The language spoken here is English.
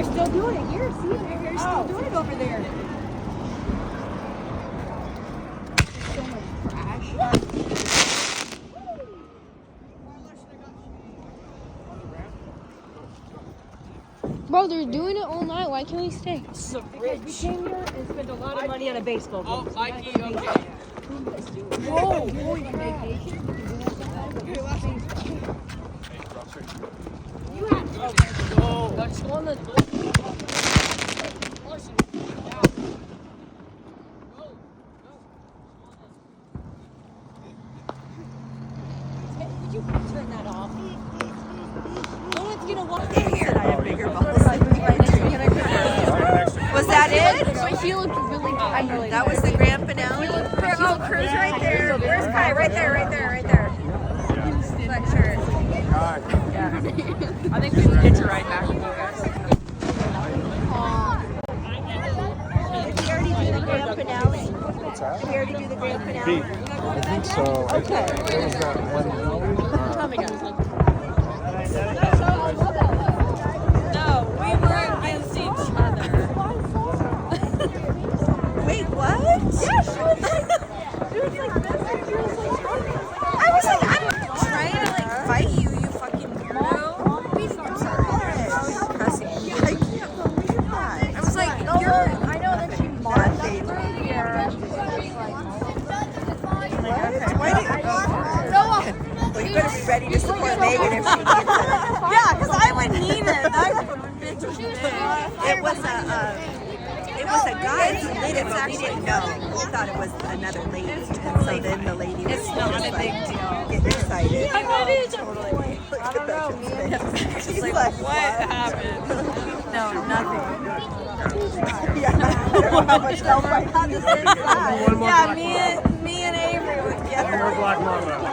they're still doing it here. See, they're still doing it over there. There's so much trash. Bro, they're doing it all night. Why can't we stay? Because we came here and spent a lot of money on a baseball game. Oh, Mikey, okay. Whoa, going on vacation? You had That's on the door. Would you turn that off? No one's gonna walk Here, I have bigger balls. Was that it? She looked really good. That was the grand finale? Oh, Cruz right there. Where's Kai? Right there, right there, right there. Sweatshirt. Yeah. I think we can get you right back with you guys. Did we already do the grand finale? What's that? Did we already do the grand finale? I think so. Okay. There was that one. No, we were against each other. Wait, what? Yeah, she was like this and she was like I was like, I'm not trying to like fight you, you fucking weirdo. I'm sorry. Cussing. I can't believe that. I was like, you're I know that she bad baby. Why did well, you better be ready to support Megan if she needs it. Yeah, because I would need it. It was a guy who did it, but we didn't know. We thought it was another lady. And so then the lady was not a big deal. Getting excited. I don't know, she's like, what happened? No, nothing. Yeah, I don't know how much else I had to say. Yeah, me and Avery would get her. Black Mamba.